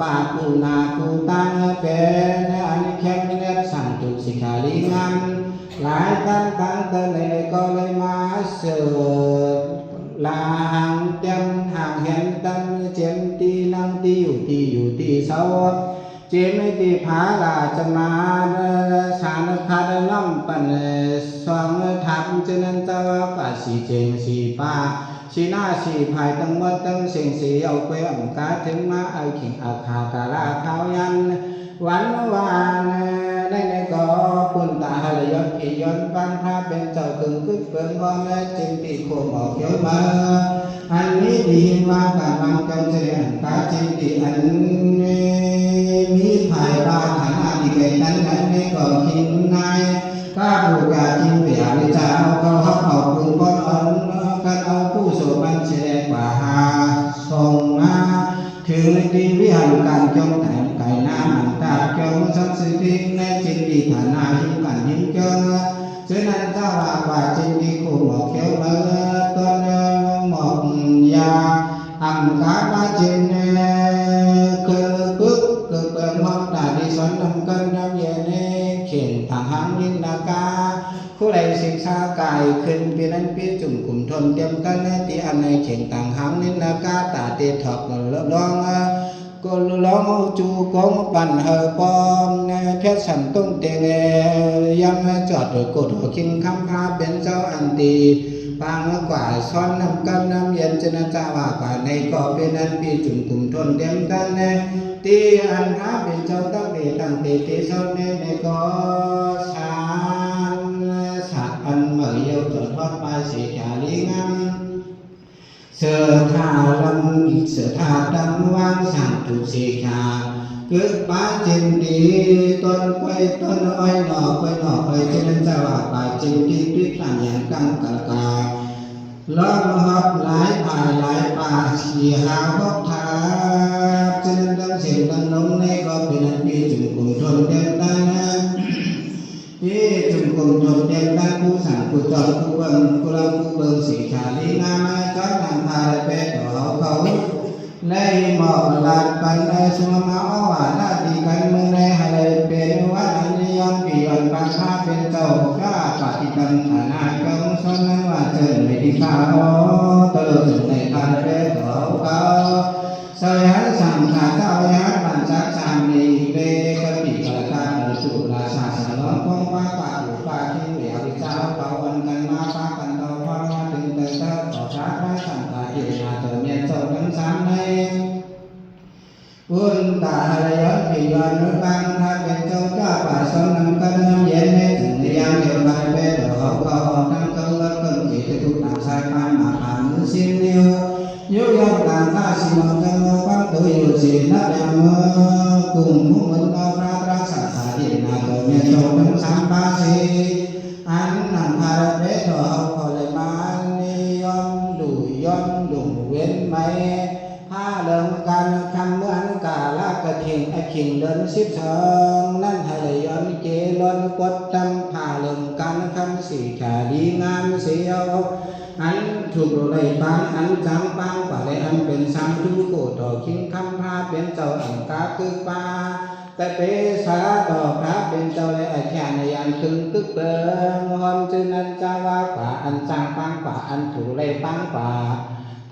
ปาปูนาปูตังเป็นอันแค่เนื้อสั่งจุสิกาลีงามหลายตั้งเติในก็เลยมาเสือลาหังเต็มห่างเห็นตั้งเจมตีนั่งตีอยู่ที่เสาเจมตีผาลาจะมาสารพัดน้ำปันสองทับเจนันตะวะปัสสีเจงสีป้าสีหน้าสีภายตั้งวัดตั้งเสียงสีเอาไปอ่ำกาถึงมาเอาขิงอาคากาลาเขายันวันวานในก็ปุ่นตาหลยอนอียอนปังพระเป็นเจ้ากึ่งกึกเปิงพร้อมและจึงตีโคมออกเยอะมาอันนี้ดีว่าการมังกันเสียงกาจึงตีอันมีภายบาฐานะดีเกนั้นในก็คิงนายข้าบูกาจิงเปียวิจารเขาฮับเอาคุณก้อนอันกันเอาผู้โสบันแสดงว่าหาทรงมาถึงดีวิหารการจงแต่ไก่น้ำมันตาจงสักสิทิในจิตดีฐานาหิมกันหิมเจงเช่นนั้นเจ้าว่าจิตดีคู่หมอกเขียวเมื่อต้นหมอกยาอัมกาบาจินคือปึ๊กคือเปิดห้องตาดิสนนำกันน้ำเย็นเขียนทางหังยินนากาผู้ใดศึกษากายขึ้นปีนั้นปีจุ่มกลุ่มทนเตรียมกันตีอันในเขียนต่างหังนินนากาตาเตถอกลองก็ร้องจูกงปั่นเหอปอมเพชรฉันต้นเตงย้ำจอดกดหัวคิงคำพาเป็นเจ้าอันตีปางกว่าซ้อนน้ำกันน้ำเย็นจนะจ้าว่าป่าในก็เป็นนั้นปีจุ่มกลุ่มทนเตรียมกันตีอันพาเป็นเจ้าตั้งเดตั้งเตเตเจ้าในก็สานสัตอันเหมยเยาจดทอดไปสีขาลีงามเสือทาลำเสือทาดำวางสั่งถูกสีขาเกิดป้าจินดีต้นกล้วยต้นอ้อยหน่อกล้วยหน่อไปเจริญเจ้าว่าป่าจินดีด้วยกันอย่างกังกะกาล้อมหับหลายป่าหลายป่าสีหาพบทาเจริญดังเสียงดังน้องในก็เป็นอันปีจุ่มกลุ่มทนเดินได้นะที่จุ่มกลุ่มทนเดินได้ผู้สั่งผู้จอดผู้เบิ่งผู้เราผู้เบิ่งสีขาลีงามจอดนำพาไปต่อเขาในหมอกลาดปันในสุมาว่านาดีกันเมื่อในให้เป็นวันอันยอนปียอนปังพาเป็นเจ้าข้าปฏิบัติฐานะจงสนนั้นว่าเจอในที่ข้าเติมในการไปต่อเขาสยันสังขาเจ้ายันบัญชาสามในเบกปิกระการสุราชาสารล้อมพงว่าป่าอยู่ป่าที่เหลียวเจ้าเขาวันกันมาป่ากันเราพอมาถึงแต่เจ้าต่อชาติได้สังขารเดียนาตัวเมียเจ้าทั้งสามในบุญตาหลยอนปียอนนุบังถ้าเป็นเจ้าป่าสนนำกันน้ำเย็นในถึงในยามเดียวกันไปต่อเขาตั้งกังกังจิตทุกต่างสายพันมาผ่านมือสิ้นเดียวยุยงต่างข้าสิมจังฟังตัวอยู่สินับยามกุมมุมันเอาพระรักษาสาเดียนาตัวเมียเจ้าทั้งสามป่าสีอันนำพาเรต่อเขาเลยมานิยมดูเว้นไหมผ้าเดิมกันคำเหมือนกาลากระถิงขิงเดิน12นั่นให้เลยย้อนเจล้นกดจำผ้าเดิมกันคำสีขาดีงามเสียวอันถูกเลยปังอันจำปังกว่าเลยอันเป็นสามทุกโกดอกคิงคำผ้าเป็นเจ้าอังกาคือปาแต่เปสาดอกพระเป็นเจ้าเลยอาจารย์ในยันตึงตึกเติงหอมจึงนั้นจะว่าป่าอันจำปังป่าอันถูกเลยปังป่า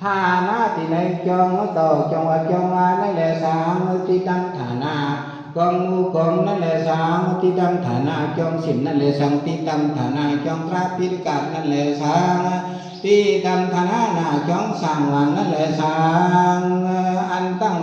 ฐานะที่ในจงต่อจงว่าจงว่านั่นแหละสามที่ตั้งฐานะกองงูกองนั่นแหละสามที่ตั้งฐานะจงสิบนั่นแหละสังที่ตั้งฐานะจงพระพิริกานั่นแหละสามที่ตั้งฐานะจงสั่งหวังนั่นแหละสามอันตั้ง